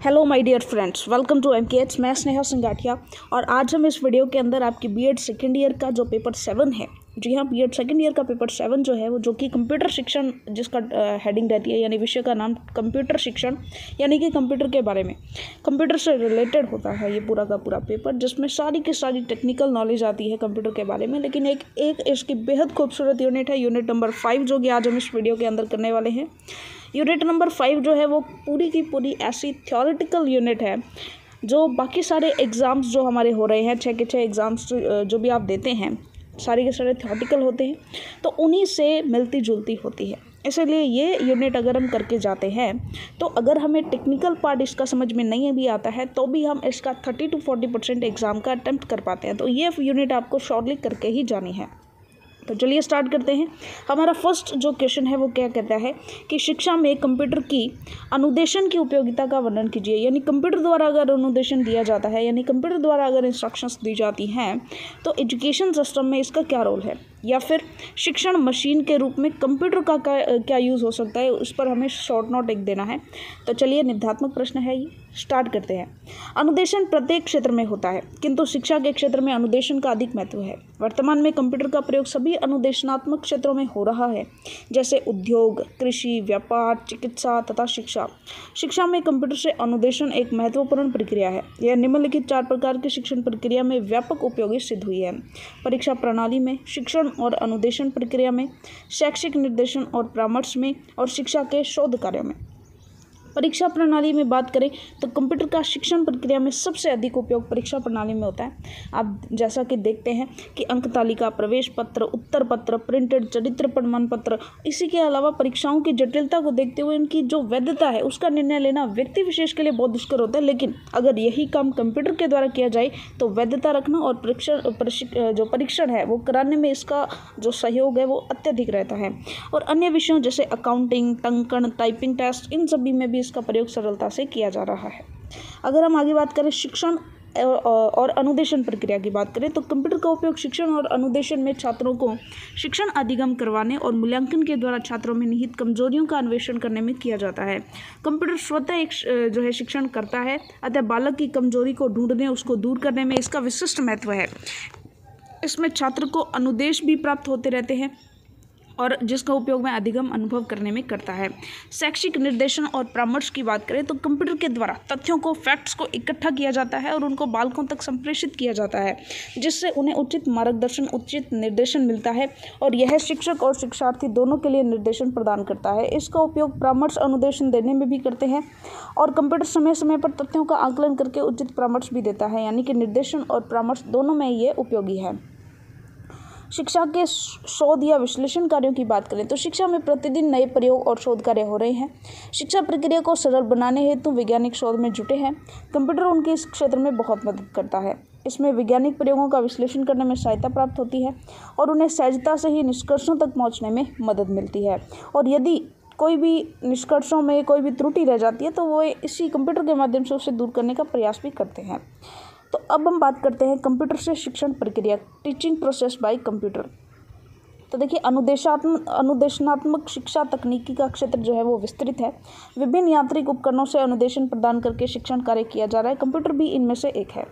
Hello my dear friends, welcome to MKH। मैं स्नेहा संगाठिया और आज हम इस वीडियो के अंदर आपकी बीएड सेकेंड ईयर का जो पेपर 7 है, जी हाँ, बीएड सेकेंड ईयर का पेपर 7 जो है वो जो कि कंप्यूटर शिक्षण जिसका हेडिंग रहती है, यानी विषय का नाम कंप्यूटर शिक्षण, यानी कि कंप्यूटर के बारे में, कंप्यूटर से रिलेटेड होता है ये पूरा का पूरा पेपर, जिसमें सारी की सारी टेक्निकल नॉलेज आती है कंप्यूटर के बारे में। लेकिन एक इसकी बेहद खूबसूरत यूनिट है, यूनिट नंबर 5, जो कि आज हम इस वीडियो के अंदर करने वाले हैं। यूनिट नंबर 5 जो है वो पूरी की पूरी ऐसी थ्योरेटिकल यूनिट है जो बाकी सारे एग्ज़ाम्स जो हमारे हो रहे हैं, 6 के 6 एग्ज़ाम्स जो भी आप देते हैं, सारे के सारे थ्योरेटिकल होते हैं, तो उन्हीं से मिलती जुलती होती है। इसलिए ये यूनिट अगर हम करके जाते हैं तो अगर हमें टेक्निकल पार्ट इसका समझ में नहीं भी आता है तो भी हम इसका 30 to 40% एग्ज़ाम का अटैम्प्ट कर पाते हैं। तो ये यूनिट आपको शॉर्टली करके ही जानी है। तो चलिए स्टार्ट करते हैं। हमारा फर्स्ट जो क्वेश्चन है वो क्या कहता है कि शिक्षा में कंप्यूटर की अनुदेशन की उपयोगिता का वर्णन कीजिए। यानी कंप्यूटर द्वारा अगर अनुदेशन दिया जाता है, यानी कंप्यूटर द्वारा अगर इंस्ट्रक्शंस दी जाती हैं, तो एजुकेशन सिस्टम में इसका क्या रोल है, या फिर शिक्षण मशीन के रूप में कंप्यूटर का क्या यूज़ हो सकता है, उस पर हमें शॉर्ट नोट एक देना है। तो चलिए निबंधात्मक प्रश्न है ये, स्टार्ट करते हैं। अनुदेशन प्रत्येक क्षेत्र में होता है, किंतु शिक्षा के क्षेत्र में अनुदेशन का अधिक महत्व है। वर्तमान में कंप्यूटर का प्रयोग सभी अनुदेशनात्मक क्षेत्रों में हो रहा है, जैसे उद्योग, कृषि, व्यापार, चिकित्सा तथा शिक्षा। शिक्षा में कंप्यूटर से अनुदेशन एक महत्वपूर्ण प्रक्रिया है। यह निम्नलिखित 4 प्रकार की शिक्षण प्रक्रिया में व्यापक उपयोगी सिद्ध हुई है: परीक्षा प्रणाली में, शिक्षण और अनुदेशन प्रक्रिया में, शैक्षिक निर्देशन और परामर्श में, और शिक्षा के शोध कार्यों में। परीक्षा प्रणाली में बात करें तो कंप्यूटर का शिक्षण प्रक्रिया में सबसे अधिक उपयोग परीक्षा प्रणाली में होता है। आप जैसा कि देखते हैं कि अंक तालिका, प्रवेश पत्र, उत्तर पत्र, प्रिंटेड चरित्र प्रमाण पत्र, इसी के अलावा परीक्षाओं की जटिलता को देखते हुए इनकी जो वैधता है उसका निर्णय लेना व्यक्ति विशेष के लिए बहुत दुष्कर होता है। लेकिन अगर यही काम कंप्यूटर के द्वारा किया जाए तो वैधता रखना और जो परीक्षण है वो कराने में इसका जो सहयोग है वो अत्यधिक रहता है। और अन्य विषयों जैसे अकाउंटिंग, टंकण, टाइपिंग टेस्ट, इन सभी में भी इसका प्रयोग सरलता से किया जा रहा है। अगर हम आगे बात करें शिक्षण और अनुदेशन प्रक्रिया की बात करें तो कंप्यूटर का उपयोग शिक्षण और अनुदेशन में छात्रों को शिक्षण अधिगम करवाने और मूल्यांकन के द्वारा छात्रों में निहित कमजोरियों का अन्वेषण करने में किया जाता है। कंप्यूटर स्वतः एक जो है शिक्षण करता है, अतः बालक की कमजोरी को ढूंढने, उसको दूर करने में इसका विशिष्ट महत्व है। इसमें छात्र को अनुदेश भी प्राप्त होते रहते हैं और जिसका उपयोग वह अधिगम अनुभव करने में करता है। शैक्षिक निर्देशन और परामर्श की बात करें तो कंप्यूटर के द्वारा तथ्यों को, फैक्ट्स को इकट्ठा किया जाता है और उनको बालकों तक संप्रेषित किया जाता है, जिससे उन्हें उचित मार्गदर्शन, उचित निर्देशन मिलता है और यह शिक्षक और शिक्षार्थी दोनों के लिए निर्देशन प्रदान करता है। इसका उपयोग परामर्श, अनुदेशन देने में भी करते हैं और कंप्यूटर समय समय पर तथ्यों का आकलन करके उचित परामर्श भी देता है, यानी कि निर्देशन और परामर्श दोनों में ये उपयोगी है। शिक्षा के शोध या विश्लेषण कार्यों की बात करें तो शिक्षा में प्रतिदिन नए प्रयोग और शोध कार्य हो रहे हैं। शिक्षा प्रक्रिया को सरल बनाने हेतु वैज्ञानिक शोध में जुटे हैं। कंप्यूटर उनके इस क्षेत्र में बहुत मदद करता है। इसमें वैज्ञानिक प्रयोगों का विश्लेषण करने में सहायता प्राप्त होती है और उन्हें सहजता से ही निष्कर्षों तक पहुँचने में मदद मिलती है। और यदि कोई भी निष्कर्षों में कोई भी त्रुटि रह जाती है तो वो इसी कंप्यूटर के माध्यम से उसे दूर करने का प्रयास भी करते हैं। तो अब हम बात करते हैं कंप्यूटर से शिक्षण प्रक्रिया, टीचिंग प्रोसेस बाय कंप्यूटर। तो देखिए, अनुदेशनात्मक शिक्षा तकनीकी का क्षेत्र जो है वो विस्तृत है। विभिन्न यांत्रिक उपकरणों से अनुदेशन प्रदान करके शिक्षण कार्य किया जा रहा है। कंप्यूटर भी इनमें से एक है।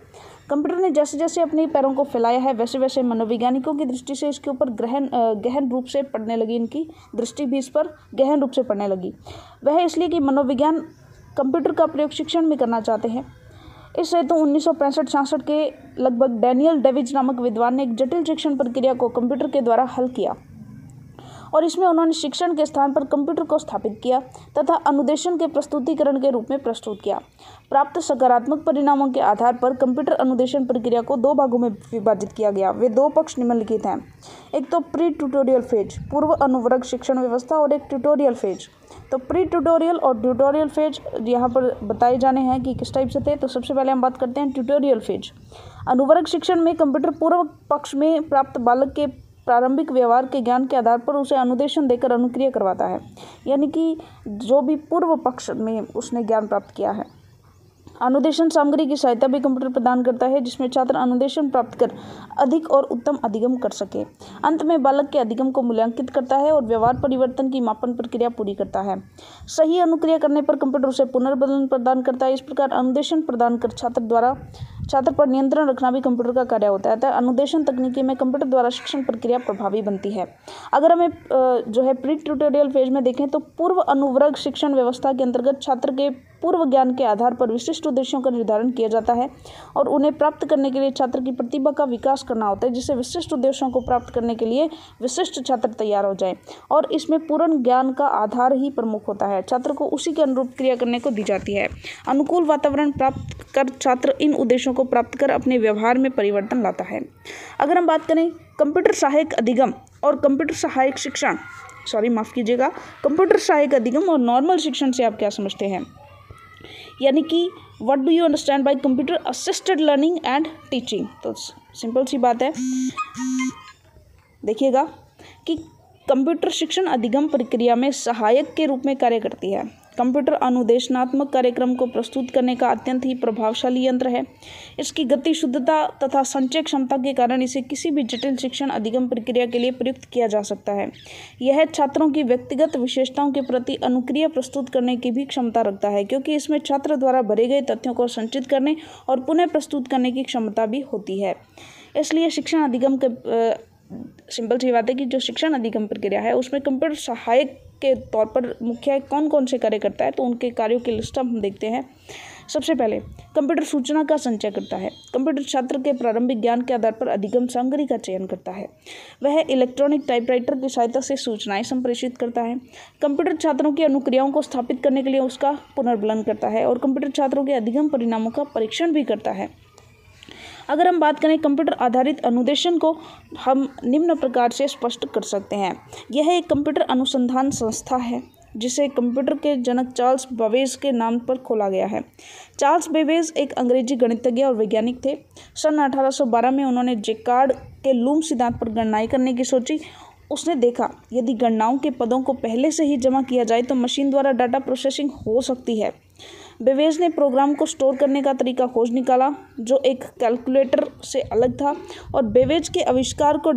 कंप्यूटर ने जैसे जैसे अपने पैरों को फैलाया है वैसे वैसे मनोवैज्ञानिकों की दृष्टि से इसके ऊपर गहन रूप से पढ़ने लगी, इनकी दृष्टि भी इस पर गहन रूप से पढ़ने लगी। वह इसलिए कि मनोविज्ञान कंप्यूटर का प्रयोग शिक्षण में करना चाहते हैं। इस हेतु 1965-66 के लगभग डैनियल डेविज नामक विद्वान ने एक जटिल शिक्षण प्रक्रिया को कंप्यूटर के द्वारा हल किया और इसमें उन्होंने शिक्षण के स्थान पर कंप्यूटर को स्थापित किया तथा अनुदेशन के प्रस्तुतिकरण के रूप में प्रस्तुत किया। प्राप्त सकारात्मक परिणामों के आधार पर कंप्यूटर अनुदेशन प्रक्रिया को 2 भागों में विभाजित किया गया। वे 2 पक्ष निम्नलिखित हैं। एक तो प्री ट्यूटोरियल फेज, पूर्व अनुवर्ग शिक्षण व्यवस्था, और एक ट्यूटोरियल फेज। तो प्री ट्यूटोरियल और ट्यूटोरियल फेज यहाँ पर बताए जाने हैं कि किस टाइप से थे। तो सबसे पहले हम बात करते हैं ट्यूटोरियल फेज। अनुवर्ग शिक्षण में कंप्यूटर पूर्व पक्ष में प्राप्त बालक के प्रारंभिक व्यवहार के ज्ञान के आधार पर उसे अनुदेशन देकर अनुक्रिया करवाता है, यानी कि जो भी पूर्व पक्ष में उसने ज्ञान प्राप्त किया है। अनुदेशन सामग्री की सहायता भी कंप्यूटर प्रदान करता है, जिसमें छात्र अनुदेशन प्राप्त कर अधिक और उत्तम अधिगम कर सके। अंत में बालक के अधिगम को मूल्यांकित करता है और व्यवहार परिवर्तन की मापन प्रक्रिया पूरी करता है। सही अनुक्रिया करने पर कंप्यूटर उसे पुनर्बलन प्रदान करता है। इस प्रकार अनुदेशन प्रदान कर छात्र पर नियंत्रण रखना भी कंप्यूटर का कार्य होता है। अतः अनुदेशन तकनीकी में कंप्यूटर द्वारा शिक्षण प्रक्रिया प्रभावी बनती है। अगर हमें जो है प्री ट्यूटोरियल फेज में देखें तो पूर्व अनुवर्ग शिक्षण व्यवस्था के अंतर्गत छात्र के पूर्व ज्ञान के आधार पर विशिष्ट उद्देश्यों का निर्धारण किया जाता है और उन्हें प्राप्त करने के लिए छात्र की प्रतिभा का विकास करना होता है, जिससे विशिष्ट उद्देश्यों को प्राप्त करने के लिए विशिष्ट छात्र तैयार हो जाए। और इसमें पूर्ण ज्ञान का आधार ही प्रमुख होता है। छात्र को उसी के अनुरूप क्रिया करने को दी जाती है। अनुकूल वातावरण प्राप्त कर छात्र इन उद्देश्यों को प्राप्त कर अपने व्यवहार में परिवर्तन लाता है। अगर हम बात करें कंप्यूटर सहायक अधिगम और कंप्यूटर सहायक शिक्षण, कंप्यूटर सहायक अधिगम और नॉर्मल शिक्षण से आप क्या समझते हैं, यानी कि what do you understand by computer assisted learning and teaching. तो सिंपल सी बात है, देखिएगा कि कंप्यूटर शिक्षण अधिगम प्रक्रिया में सहायक के रूप में कार्य करती है। कंप्यूटर अनुदेशनात्मक कार्यक्रम को प्रस्तुत करने का अत्यंत ही प्रभावशाली यंत्र है। इसकी गति, शुद्धता तथा संचय क्षमता के कारण इसे किसी भी जटिल शिक्षण अधिगम प्रक्रिया के लिए प्रयुक्त किया जा सकता है। यह छात्रों की व्यक्तिगत विशेषताओं के प्रति अनुक्रिया प्रस्तुत करने की भी क्षमता रखता है, क्योंकि इसमें छात्र द्वारा भरे गए तथ्यों को संचित करने और पुनः प्रस्तुत करने की क्षमता भी होती है। इसलिए शिक्षण अधिगम के सिंपल सी बात है कि जो शिक्षण अधिगम प्रक्रिया है उसमें कंप्यूटर सहायक के तौर पर मुख्य कौन कौन से कार्य करता है, तो उनके कार्यों की लिस्ट हम देखते हैं। सबसे पहले कंप्यूटर सूचना का संचय करता है। कंप्यूटर छात्र के प्रारंभिक ज्ञान के आधार पर अधिगम सामग्री का चयन करता है। वह इलेक्ट्रॉनिक टाइपराइटर की सहायता से सूचनाएं संप्रेषित करता है। कंप्यूटर छात्रों की अनुक्रियाओं को स्थापित करने के लिए उसका पुनर्बलन करता है और कंप्यूटर छात्रों के अधिगम परिणामों का परीक्षण भी करता है। अगर हम बात करें कंप्यूटर आधारित अनुदेशन को हम निम्न प्रकार से स्पष्ट कर सकते हैं। यह एक कंप्यूटर अनुसंधान संस्था है जिसे कंप्यूटर के जनक चार्ल्स बेबेज के नाम पर खोला गया है। चार्ल्स बेबेज एक अंग्रेजी गणितज्ञ और वैज्ञानिक थे। सन 1812 में उन्होंने जैकार्ड के लूम सिद्धांत पर गणनाएं करने की सोची। उसने देखा यदि गणनाओं के पदों को पहले से ही जमा किया जाए तो मशीन द्वारा डाटा प्रोसेसिंग हो सकती है। बेबेज ने प्रोग्राम को स्टोर करने का तरीका खोज निकाला जो एक कैलकुलेटर से अलग था, और बेबेज के आविष्कार को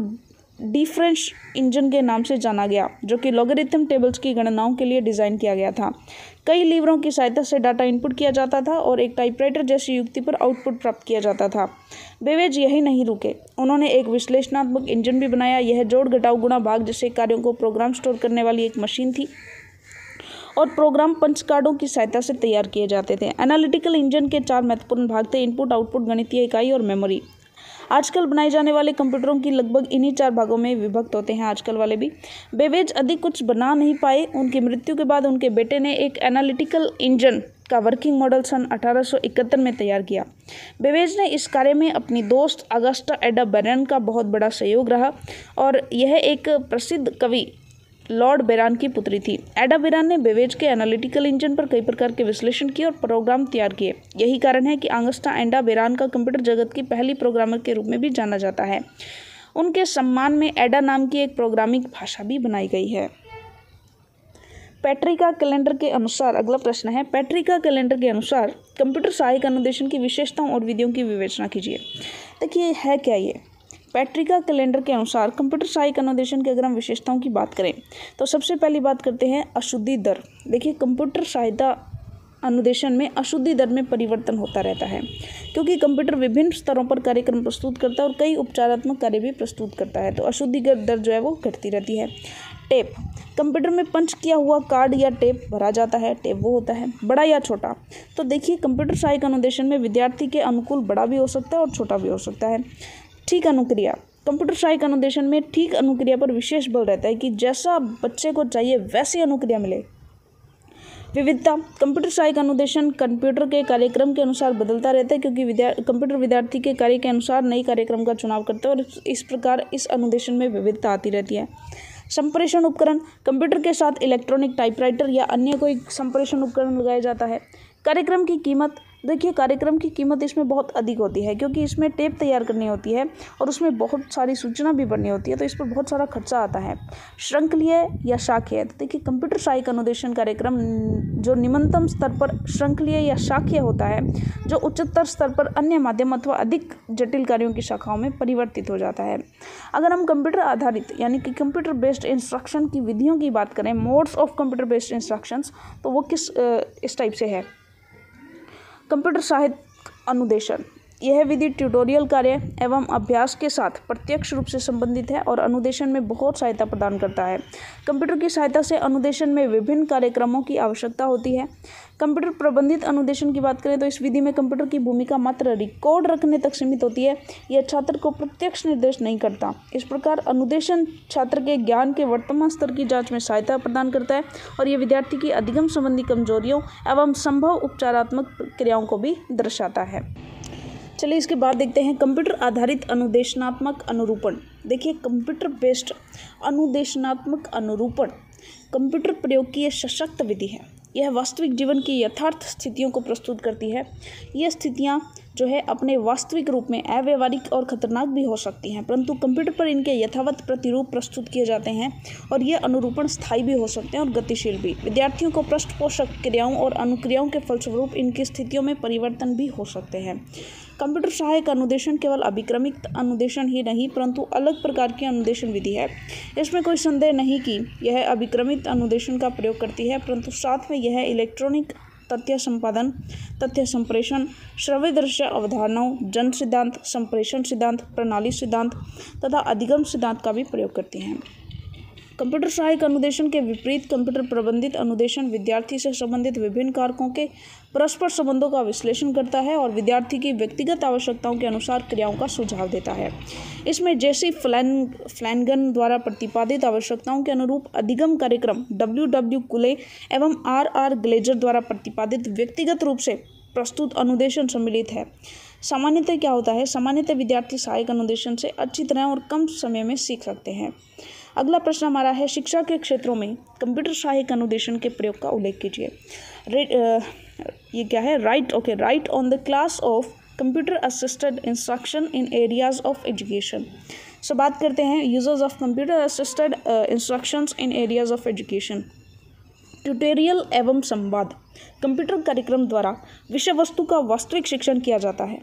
डिफरेंस इंजन के नाम से जाना गया, जो कि लॉगरिथम टेबल्स की गणनाओं के लिए डिज़ाइन किया गया था। कई लीवरों की सहायता से डाटा इनपुट किया जाता था और एक टाइपराइटर जैसी युक्ति पर आउटपुट प्राप्त किया जाता था। बेबेज यही नहीं रुके, उन्होंने एक विश्लेषणात्मक इंजन भी बनाया। यह जोड़, घटाव, गुणा, भाग जैसे कार्यों को प्रोग्राम स्टोर करने वाली एक मशीन थी और प्रोग्राम पंच कार्डों की सहायता से तैयार किए जाते थे। एनालिटिकल इंजन के 4 महत्वपूर्ण भाग थे: इनपुट, आउटपुट, गणितीय इकाई और मेमोरी। आजकल बनाए जाने वाले कंप्यूटरों की लगभग इन्हीं 4 भागों में विभक्त होते हैं, आजकल वाले भी। बेबेज अधिक कुछ बना नहीं पाए। उनकी मृत्यु के बाद उनके बेटे ने एक एनालिटिकल इंजन का वर्किंग मॉडल सन 1871 में तैयार किया। बेबेज ने इस कार्य में अपनी दोस्त अगस्टा एडा बेरन का बहुत बड़ा सहयोग रहा और यह एक प्रसिद्ध कवि लॉर्ड बेरान की पुत्री थी। एडा बेरान ने बेबेज के एनालिटिकल इंजन पर कई प्रकार के विश्लेषण किए और प्रोग्राम तैयार किए। यही कारण है कि अगस्टा एडा बेरान का कंप्यूटर जगत की पहली प्रोग्रामर के रूप में भी जाना जाता है। उनके सम्मान में एडा नाम की एक प्रोग्रामिंग भाषा भी बनाई गई है। पैट्रिका कैलेंडर के अनुसार, अगला प्रश्न है, पैट्रिका कैलेंडर के अनुसार कंप्यूटर सहायक अनुदेशन की विशेषताओं और विधियों की विवेचना कीजिए। देखिए है क्या ये। पैट्रिका कैलेंडर के अनुसार कंप्यूटर सहायक अनुदेशन की अगर हम विशेषताओं की बात करें तो सबसे पहली बात करते हैं अशुद्धि दर। देखिए कंप्यूटर सहायता अनुदेशन में अशुद्धि दर में परिवर्तन होता रहता है, क्योंकि कंप्यूटर विभिन्न स्तरों पर कार्यक्रम प्रस्तुत करता है और कई उपचारात्मक कार्य भी प्रस्तुत करता है, तो अशुद्धि दर जो है वो घटती रहती है। टेप, कंप्यूटर में पंच किया हुआ कार्ड या टेप भरा जाता है। टेप वो होता है बड़ा या छोटा। तो देखिए कंप्यूटर सहायक अनुदेशन में विद्यार्थी के अनुकूल बड़ा भी हो सकता है और छोटा भी हो सकता है। ठीक अनुक्रिया, कंप्यूटर सहायक अनुदेशन में ठीक अनुक्रिया पर विशेष बल रहता है कि जैसा बच्चे को चाहिए वैसी अनुक्रिया मिले। विविधता, कंप्यूटर सहायक अनुदेशन कंप्यूटर के कार्यक्रम के अनुसार बदलता रहता है, क्योंकि कंप्यूटर विद्यार्थी के कार्य के अनुसार नई कार्यक्रम का चुनाव करता है और इस प्रकार इस अनुदेशन में विविधता आती रहती है। संप्रेषण उपकरण, कंप्यूटर के साथ इलेक्ट्रॉनिक टाइपराइटर या अन्य कोई संप्रेषण उपकरण लगाया जाता है। कार्यक्रम की कीमत, देखिए कार्यक्रम की कीमत इसमें बहुत अधिक होती है, क्योंकि इसमें टेप तैयार करनी होती है और उसमें बहुत सारी सूचना भी भरनी होती है, तो इस पर बहुत सारा खर्चा आता है। श्रृंखलीय या शाखीय, देखिए कंप्यूटर सहायक अनुदेशन कार्यक्रम जो निम्नतम स्तर पर श्रृंखलीय या शाखीय होता है, जो उच्चतर स्तर पर अन्य माध्यम अथवा अधिक जटिल कार्यों की शाखाओं में परिवर्तित हो जाता है। अगर हम कंप्यूटर आधारित यानी कि कंप्यूटर बेस्ड इंस्ट्रक्शन की विधियों की बात करें, modes of computer based instructions, तो वो इस टाइप से है। कंप्यूटर सहायक अनुदेशन, यह विधि ट्यूटोरियल कार्य एवं अभ्यास के साथ प्रत्यक्ष रूप से संबंधित है और अनुदेशन में बहुत सहायता प्रदान करता है। कंप्यूटर की सहायता से अनुदेशन में विभिन्न कार्यक्रमों की आवश्यकता होती है। कंप्यूटर प्रबंधित अनुदेशन की बात करें तो इस विधि में कंप्यूटर की भूमिका मात्र रिकॉर्ड रखने तक सीमित होती है, यह छात्र को प्रत्यक्ष निर्देश नहीं करता। इस प्रकार अनुदेशन छात्र के ज्ञान के वर्तमान स्तर की जांच में सहायता प्रदान करता है और यह विद्यार्थी की अधिगम संबंधी कमजोरियों एवं संभव उपचारात्मक क्रियाओं को भी दर्शाता है। चलिए इसके बाद देखते हैं कंप्यूटर आधारित अनुदेशनात्मक अनुरूपण। देखिए, कंप्यूटर बेस्ड अनुदेशनात्मक अनुरूपण कंप्यूटर प्रयोग की एक सशक्त विधि है। यह वास्तविक जीवन की यथार्थ स्थितियों को प्रस्तुत करती है। ये स्थितियाँ जो है अपने वास्तविक रूप में अव्यवहारिक और खतरनाक भी हो सकती हैं, परंतु कंप्यूटर पर इनके यथावत प्रतिरूप प्रस्तुत किए जाते हैं और ये अनुरूपण स्थायी भी हो सकते हैं और गतिशील भी। विद्यार्थियों को पृष्ठपोषक क्रियाओं और अनुक्रियाओं के फलस्वरूप इनकी स्थितियों में परिवर्तन भी हो सकते हैं। कंप्यूटर सहायक अनुदेशन केवल अभिक्रमिक अनुदेशन ही नहीं परंतु अलग प्रकार की अनुदेशन विधि है। इसमें कोई संदेह नहीं कि यह अभिक्रमित अनुदेशन का प्रयोग करती है, परंतु साथ में यह इलेक्ट्रॉनिक तथ्य संपादन, तथ्य संप्रेषण, श्रव्य दृश्य अवधारणाओं, जन सिद्धांत, संप्रेषण सिद्धांत, प्रणाली सिद्धांत तथा अधिगम सिद्धांत का भी प्रयोग करती हैं। कंप्यूटर सहायक अनुदेशन के विपरीत कंप्यूटर प्रबंधित अनुदेशन विद्यार्थी से संबंधित विभिन्न कारकों के परस्पर संबंधों का विश्लेषण करता है और विद्यार्थी की व्यक्तिगत आवश्यकताओं के अनुसार क्रियाओं का सुझाव देता है। इसमें जेसी फ्लैनगन द्वारा प्रतिपादित आवश्यकताओं के अनुरूप अधिगम कार्यक्रम, W कुले एवं R ग्लेजर द्वारा प्रतिपादित व्यक्तिगत रूप से प्रस्तुत अनुदेशन सम्मिलित है। सामान्यतः क्या होता है, सामान्यतः विद्यार्थी सहायक अनुदेशन से अच्छी तरह और कम समय में सीख सकते हैं। अगला प्रश्न हमारा है, शिक्षा के क्षेत्रों में कंप्यूटर सहायक अनुदेशन के प्रयोग का उल्लेख कीजिए। ये क्या है, right on the class of computer assisted instruction in areas of education. So बात करते हैं users of computer assisted instructions in areas of education. Tutorial एवं संवाद, कंप्यूटर कार्यक्रम द्वारा विषय वस्तु का वास्तविक शिक्षण किया जाता है।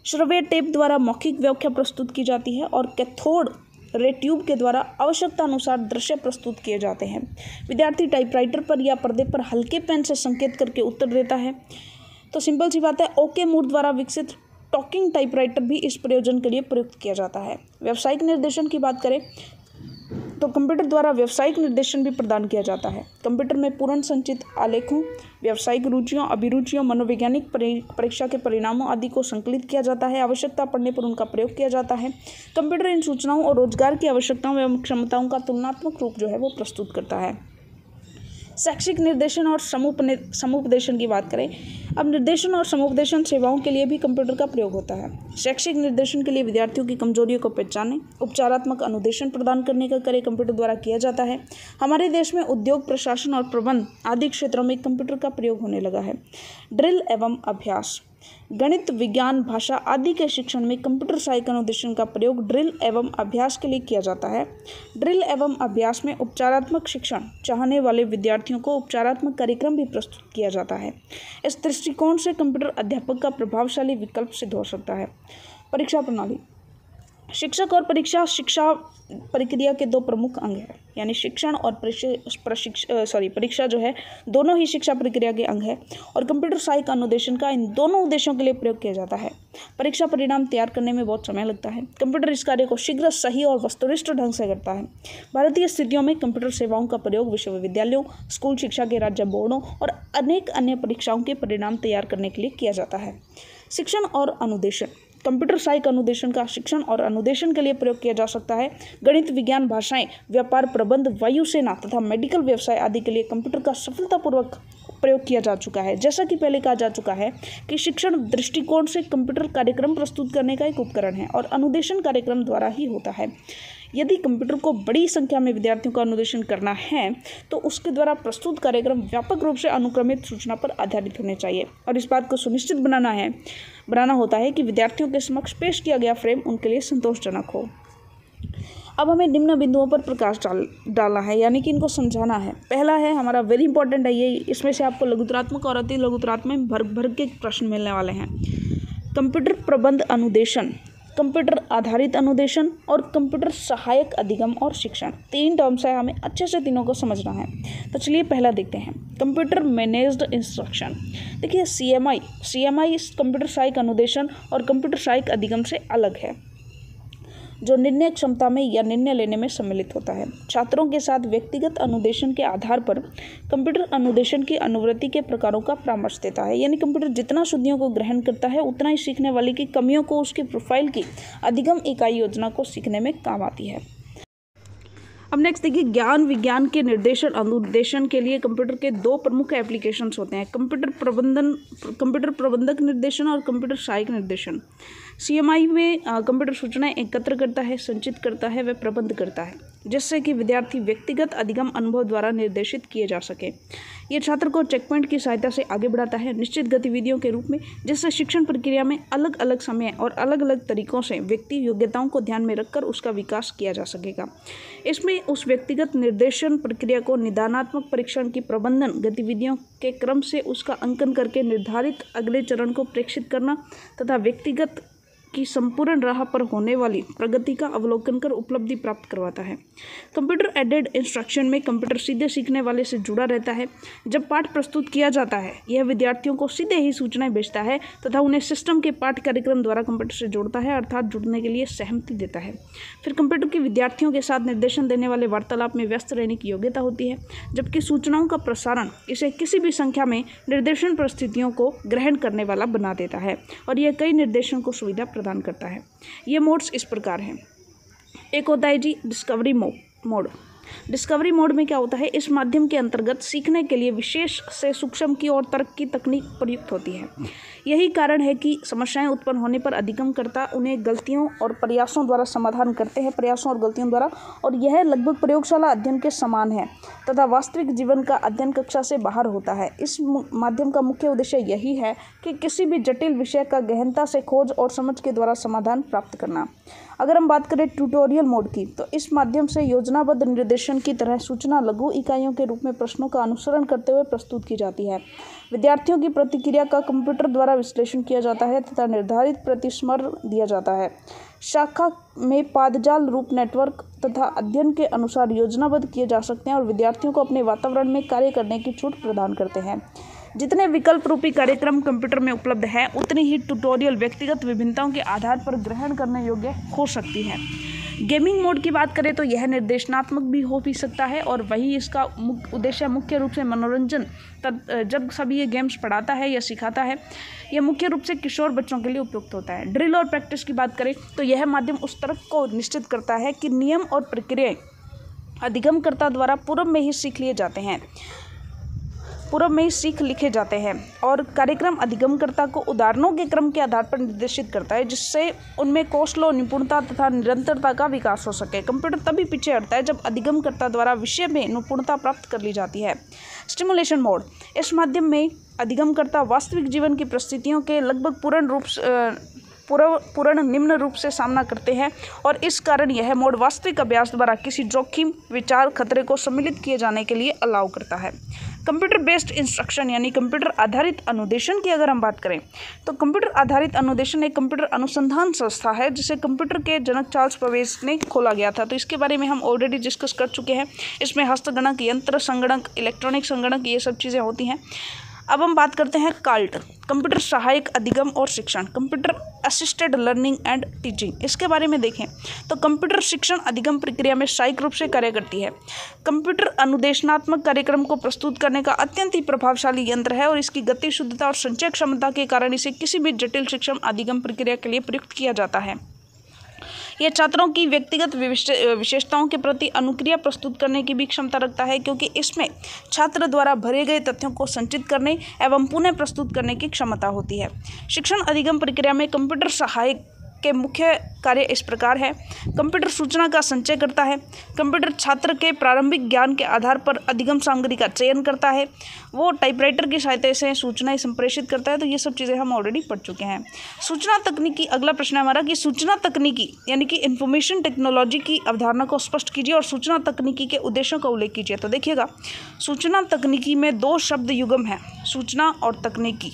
श्रव्य टेप द्वारा मौखिक व्याख्या प्रस्तुत की जाती है और कैथोड रे ट्यूब के द्वारा आवश्यकता अनुसार दृश्य प्रस्तुत किए जाते हैं। विद्यार्थी टाइपराइटर पर या पर्दे पर हल्के पेन से संकेत करके उत्तर देता है। तो सिंपल सी बात है, ओके मूड द्वारा विकसित टॉकिंग टाइपराइटर भी इस प्रयोजन के लिए प्रयुक्त किया जाता है। व्यावसायिक निर्देशन की बात करें तो कंप्यूटर द्वारा व्यावसायिक निर्देशन भी प्रदान किया जाता है। कंप्यूटर में पूर्ण संचित आलेखों, व्यावसायिक रुचियों, अभिरुचियों, मनोवैज्ञानिक परीक्षा के परिणामों आदि को संकलित किया जाता है। आवश्यकता पड़ने पर उनका प्रयोग किया जाता है। कंप्यूटर इन सूचनाओं और रोजगार की आवश्यकताओं एवं क्षमताओं का तुलनात्मक रूप जो है वो प्रस्तुत करता है। शैक्षिक निर्देशन और समुपदेशन की बात करें, अब निर्देशन और समुपदेशन सेवाओं के लिए भी कंप्यूटर का प्रयोग होता है। शैक्षिक निर्देशन के लिए विद्यार्थियों की कमजोरियों को पहचानने, उपचारात्मक अनुदेशन प्रदान करने का कार्य कंप्यूटर द्वारा किया जाता है। हमारे देश में उद्योग, प्रशासन और प्रबंध आदि क्षेत्रों में कंप्यूटर का प्रयोग होने लगा है। ड्रिल एवं अभ्यास, गणित, विज्ञान, भाषा आदि के शिक्षण में कंप्यूटर सहायक अनुदेशन का प्रयोग ड्रिल एवं अभ्यास के लिए किया जाता है। ड्रिल एवं अभ्यास में उपचारात्मक शिक्षण चाहने वाले विद्यार्थियों को उपचारात्मक कार्यक्रम भी प्रस्तुत किया जाता है। इस दृष्टिकोण से कंप्यूटर अध्यापक का प्रभावशाली विकल्प सिद्ध हो सकता है। परीक्षा प्रणाली, शिक्षक और परीक्षा शिक्षा प्रक्रिया के दो प्रमुख अंग हैं, यानी शिक्षण और परीक्षा जो है दोनों ही शिक्षा प्रक्रिया के अंग है और कंप्यूटर सहायक अनुदेशन का इन दोनों उद्देश्यों के लिए प्रयोग किया जाता है। परीक्षा परिणाम तैयार करने में बहुत समय लगता है। कंप्यूटर इस कार्य को शीघ्र, सही और वस्तुनिष्ठ ढंग से करता है। भारतीय स्थितियों में कंप्यूटर सेवाओं का प्रयोग विश्वविद्यालयों, स्कूल शिक्षा के राज्य बोर्डों और अनेक अन्य परीक्षाओं के परिणाम तैयार करने के लिए किया जाता है। शिक्षण और अनुदेशन, कंप्यूटर सहायक अनुदेशन का शिक्षण और अनुदेशन के लिए प्रयोग किया जा सकता है। गणित, विज्ञान, भाषाएं, व्यापार, प्रबंध, वायुसेना तथा मेडिकल व्यवसाय आदि के लिए कंप्यूटर का सफलतापूर्वक प्रयोग किया जा चुका है। जैसा कि पहले कहा जा चुका है कि शिक्षण दृष्टिकोण से कंप्यूटर कार्यक्रम प्रस्तुत करने का एक उपकरण है और अनुदेशन कार्यक्रम द्वारा ही होता है। यदि कंप्यूटर को बड़ी संख्या में विद्यार्थियों का अनुदेशन करना है तो उसके द्वारा प्रस्तुत कार्यक्रम व्यापक रूप से अनुक्रमित सूचना पर आधारित होने चाहिए और इस बात को सुनिश्चित बनाना होता है कि विद्यार्थियों के समक्ष पेश किया गया फ्रेम उनके लिए संतोषजनक हो। अब हमें निम्न बिंदुओं पर प्रकाश डालना है, यानी कि इनको समझाना है। पहला है हमारा वेरी इंपॉर्टेंट है ये, इसमें से आपको लघुतरात्मक और अति लघुतरात्मक में भर भर के प्रश्न मिलने वाले हैं। कंप्यूटर प्रबंध अनुदेशन, कंप्यूटर आधारित अनुदेशन और कंप्यूटर सहायक अधिगम और शिक्षण, 3 टर्म्स है, हमें अच्छे से तीनों को समझना है। तो चलिए पहला देखते हैं, कंप्यूटर मैनेज्ड इंस्ट्रक्शन। देखिए CMI कंप्यूटर सहायक अनुदेशन और कंप्यूटर सहायक अधिगम से अलग है, जो निर्णय क्षमता में या निर्णय लेने में सम्मिलित होता है। छात्रों के साथ व्यक्तिगत अनुदेशन के आधार पर कंप्यूटर अनुदेशन की अनुवृत्ति के प्रकारों का परामर्श देता है, यानी कंप्यूटर जितना शुद्धियों को ग्रहण करता है उतना ही सीखने वाले की कमियों को उसकी प्रोफाइल की अधिगम इकाई योजना को सीखने में काम आती है। अब नेक्स्ट देखिए, ज्ञान विज्ञान के निर्देशन अनुदेशन के लिए कंप्यूटर के 2 प्रमुख एप्लीकेशंस होते हैं, कंप्यूटर प्रबंधक निर्देशन और कंप्यूटर सहायक निर्देशन। CMI में कंप्यूटर सूचनाएं एकत्र करता है, संचित करता है व प्रबंध करता है, जिससे कि विद्यार्थी व्यक्तिगत अधिगम अनुभव द्वारा निर्देशित किए जा सके। ये छात्र को चेकपॉइंट की सहायता से आगे बढ़ाता है निश्चित गतिविधियों के रूप में, जिससे शिक्षण प्रक्रिया में अलग अलग समय और अलग अलग तरीकों से व्यक्ति योग्यताओं को ध्यान में रखकर उसका विकास किया जा सकेगा। इसमें उस व्यक्तिगत निर्देशन प्रक्रिया को निदानात्मक परीक्षण की प्रबंधन गतिविधियों के क्रम से उसका अंकन करके निर्धारित अगले चरण को प्रेक्षित करना तथा व्यक्तिगत की संपूर्ण राह पर होने वाली प्रगति का अवलोकन कर उपलब्धि प्राप्त करवाता है। कंप्यूटर एडेड इंस्ट्रक्शन में कंप्यूटर सीधे सीखने वाले से जुड़ा रहता है। जब पाठ प्रस्तुत किया जाता है, यह विद्यार्थियों को सीधे ही सूचनाएं भेजता है तथा उन्हें सिस्टम के पाठ कार्यक्रम द्वारा कंप्यूटर से जोड़ता है, अर्थात जुड़ने के लिए सहमति देता है। फिर कंप्यूटर की विद्यार्थियों के साथ निर्देशन देने वाले वार्तालाप में व्यस्त रहने की योग्यता होती है, जबकि सूचनाओं का प्रसारण इसे किसी भी संख्या में निर्देशन परिस्थितियों को ग्रहण करने वाला बना देता है और यह कई निर्देशन को सुविधा प्रदान करता है। ये मोड्स इस प्रकार हैं। एक होता है जी डिस्कवरी मोड। डिस्कवरी मोड में क्या होता है, इस माध्यम के अंतर्गत सीखने के लिए विशेष से सूक्ष्म की और तर्क की तकनीक प्रयुक्त होती है। यही कारण है कि समस्याएं उत्पन्न होने पर अधिगमकर्ता उन्हें गलतियों और प्रयासों द्वारा समाधान करते हैं, प्रयासों और गलतियों द्वारा, और यह लगभग प्रयोगशाला अध्ययन के समान है तथा वास्तविक जीवन का अध्ययन कक्षा से बाहर होता है। इस माध्यम का मुख्य उद्देश्य यही है कि किसी भी जटिल विषय का गहनता से खोज और समझ के द्वारा समाधान प्राप्त करना। अगर हम बात करें ट्यूटोरियल मोड की, तो इस माध्यम से योजनाबद्ध निर्देशन की तरह सूचना लघु इकाइयों के रूप में प्रश्नों का अनुसरण करते हुए प्रस्तुत की जाती है। विद्यार्थियों की प्रतिक्रिया का कंप्यूटर द्वारा विश्लेषण किया जाता है तथा निर्धारित प्रतिस्मरण दिया जाता है। शाखा में पादजाल रूप नेटवर्क तथा अध्ययन के अनुसार योजनाबद्ध किए जा सकते हैं और विद्यार्थियों को अपने वातावरण में कार्य करने की छूट प्रदान करते हैं। जितने विकल्प रूपी कार्यक्रम कंप्यूटर में उपलब्ध है, उतनी ही ट्यूटोरियल व्यक्तिगत विभिन्नताओं के आधार पर ग्रहण करने योग्य हो सकती है। गेमिंग मोड की बात करें तो यह निर्देशनात्मक भी हो भी सकता है और वही इसका उद्देश्य मुख्य रूप से मनोरंजन, जब सभी ये गेम्स पढ़ाता है या सिखाता है, यह मुख्य रूप से किशोर बच्चों के लिए उपयुक्त होता है। ड्रिल और प्रैक्टिस की बात करें तो यह माध्यम उस तर्क को निश्चित करता है कि नियम और प्रक्रियाएं अधिगमकर्ता द्वारा पूर्व में ही सीख लिखे जाते हैं और कार्यक्रम अधिगमकर्ता को उदाहरणों के क्रम के आधार पर निर्देशित करता है, जिससे उनमें कौशलों, निपुणता तथा निरंतरता का विकास हो सके। कंप्यूटर तभी पीछे हटता है जब अधिगमकर्ता द्वारा विषय में निपुणता प्राप्त कर ली जाती है। स्टिमुलेशन मोड, इस माध्यम में अधिगमकर्ता वास्तविक जीवन की परिस्थितियों के लगभग पूर्ण निम्न रूप से सामना करते हैं और इस कारण यह मोड वास्तविक अभ्यास द्वारा किसी जोखिम, विचार, खतरे को सम्मिलित किए जाने के लिए अलाउ करता है। कंप्यूटर बेस्ड इंस्ट्रक्शन यानी कंप्यूटर आधारित अनुदेशन की अगर हम बात करें तो कंप्यूटर आधारित अनुदेशन एक कंप्यूटर अनुसंधान संस्था है जिसे कंप्यूटर के जनक चार्ल्स बेबेज ने खोला गया था। तो इसके बारे में हम ऑलरेडी डिस्कस कर चुके हैं। इसमें हस्तगणक, यंत्र संगणक, इलेक्ट्रॉनिक संगणक, ये सब चीज़ें होती हैं। अब हम बात करते हैं काल्ट, कंप्यूटर सहायक अधिगम और शिक्षण, computer assisted learning and teaching. इसके बारे में देखें तो कंप्यूटर शिक्षण अधिगम प्रक्रिया में सहायक रूप से कार्य करती है। कंप्यूटर अनुदेशनात्मक कार्यक्रम को प्रस्तुत करने का अत्यंत ही प्रभावशाली यंत्र है और इसकी गति, शुद्धता और संचय क्षमता के कारण इसे किसी भी जटिल शिक्षण अधिगम प्रक्रिया के लिए प्रयुक्त किया जाता है। यह छात्रों की व्यक्तिगत विशेषताओं के प्रति अनुक्रिया प्रस्तुत करने की भी क्षमता रखता है, क्योंकि इसमें छात्र द्वारा भरे गए तथ्यों को संचित करने एवं पुनः प्रस्तुत करने की क्षमता होती है। शिक्षण अधिगम प्रक्रिया में कंप्यूटर सहायक के मुख्य कार्य इस प्रकार है। कंप्यूटर सूचना का संचय करता है। कंप्यूटर छात्र के प्रारंभिक ज्ञान के आधार पर अधिगम सामग्री का चयन करता है। वो टाइपराइटर की सहायता से सूचनाएं संप्रेषित करता है। तो ये सब चीज़ें हम ऑलरेडी पढ़ चुके हैं। सूचना तकनीकी, अगला प्रश्न है हमारा कि सूचना तकनीकी यानी कि इंफॉर्मेशन टेक्नोलॉजी की अवधारणा को स्पष्ट कीजिए और सूचना तकनीकी के उद्देश्यों का उल्लेख कीजिए। तो देखिएगा, सूचना तकनीकी में दो शब्द युग्म है, सूचना और तकनीकी।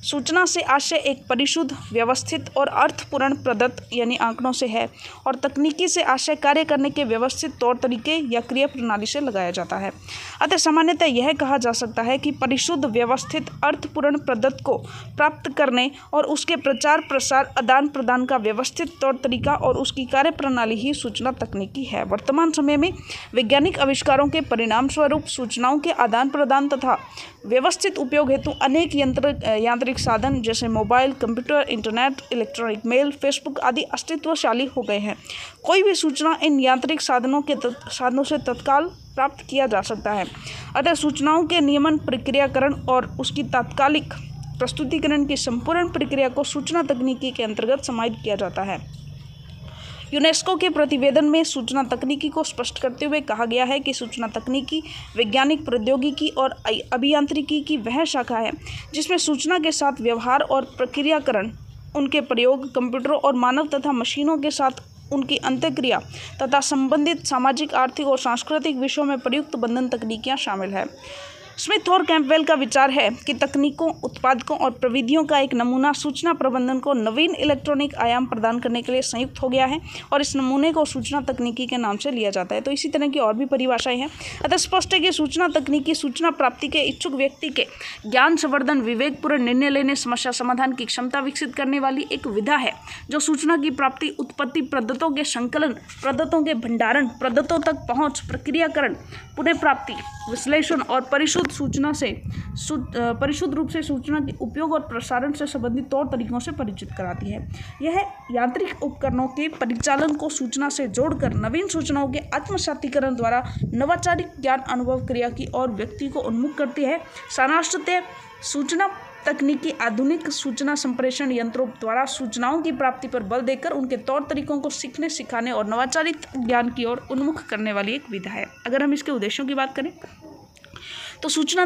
सूचना से आशय एक परिशुद्ध, व्यवस्थित और अर्थपूर्ण प्रदत्त यानी आंकड़ों से है, और तकनीकी से आशय कार्य करने के व्यवस्थित तौर तरीके या क्रिया प्रणाली से लगाया जाता है। अतः सामान्यतः यह कहा जा सकता है कि परिशुद्ध, व्यवस्थित, अर्थपूर्ण प्रदत्त को प्राप्त करने और उसके प्रचार प्रसार, आदान प्रदान का व्यवस्थित तौर तरीका और उसकी कार्य प्रणाली ही सूचना तकनीकी है। वर्तमान समय में वैज्ञानिक आविष्कारों के परिणाम स्वरूप सूचनाओं के आदान प्रदान तथा व्यवस्थित उपयोग हेतु अनेक यांत्रिक साधन जैसे mobile, computer, internet, electronic mail, Facebook आदि अस्तित्वशाली हो गए हैं। कोई भी सूचना इन यांत्रिक साधनों से तत्काल प्राप्त किया जा सकता है। अतः सूचनाओं के नियमन, प्रक्रियाकरण और उसकी तात्कालिक प्रस्तुतिकरण की संपूर्ण प्रक्रिया को सूचना तकनीकी के अंतर्गत समाहित किया जाता है। यूनेस्को के प्रतिवेदन में सूचना तकनीकी को स्पष्ट करते हुए कहा गया है कि सूचना तकनीकी वैज्ञानिक प्रौद्योगिकी और अभियांत्रिकी की वह शाखा है जिसमें सूचना के साथ व्यवहार और प्रक्रियाकरण, उनके प्रयोग, कंप्यूटरों और मानव तथा मशीनों के साथ उनकी अंतःक्रिया तथा संबंधित सामाजिक, आर्थिक और सांस्कृतिक विषयों में प्रयुक्त बंधन तकनीकियाँ शामिल है। स्मिथ और कैंपबेल का विचार है कि तकनीकों, उत्पादकों और प्रविधियों का एक नमूना सूचना प्रबंधन को नवीन इलेक्ट्रॉनिक आयाम प्रदान करने के लिए संयुक्त हो गया है और इस नमूने को सूचना तकनीकी के नाम से लिया जाता है। तो इसी तरह की और भी परिभाषाएं हैं। अतः स्पष्ट है कि सूचना तकनीकी सूचना प्राप्ति के इच्छुक व्यक्ति के ज्ञान संवर्धन, विवेकपूर्ण निर्णय लेने, समस्या समाधान की क्षमता विकसित करने वाली एक विधा है जो सूचना की प्राप्ति, उत्पत्ति, प्रदत्तों के संकलन, प्रदत्तों के भंडारण, प्रदत्तों तक पहुँच, प्रक्रियाकरण, पुनः प्राप्ति, विश्लेषण और परिशुद्ध रूप से सूचना के उपयोग और प्रसारण से संबंधित तौर तरीकों से परिचित कराती है। यह यांत्रिक उपकरणों के परिचालन को सूचना से जोड़कर नवीन सूचनाओं के आत्मसातीकरण द्वारा नवाचारिक ज्ञान अनुभव क्रिया की और व्यक्ति को उन्मुख करती है। सारांशतः सूचना तकनीकी आधुनिक सूचना संप्रेषण यंत्रों द्वारा सूचनाओं की प्राप्ति पर बल देकर उनके तौर तरीकों को सीखने, सिखाने और नवाचारित ज्ञान की ओर उन्मुख करने वाली एक विधा है। अगर हम इसके उद्देश्यों की बात करें तो सूचना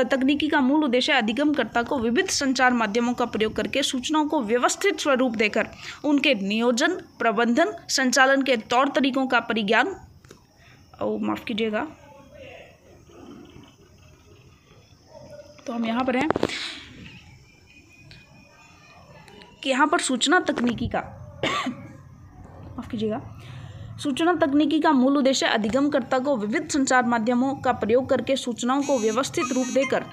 तकनीकी का मूल उद्देश्य अधिगमकर्ता को विविध संचार माध्यमों का प्रयोग करके सूचनाओं को व्यवस्थित स्वरूप देकर उनके नियोजन, प्रबंधन, संचालन के तौर तरीकों का परिज्ञान, माफ कीजिएगा, तो हम यहाँ पर हैं कि यहाँ पर सूचना तकनीकी का माफ कीजिएगा, सूचना तकनीकी का मूल उद्देश्य अधिगमकर्ता को विविध संचार माध्यमों का प्रयोग करके सूचनाओं को व्यवस्थित रूप देकर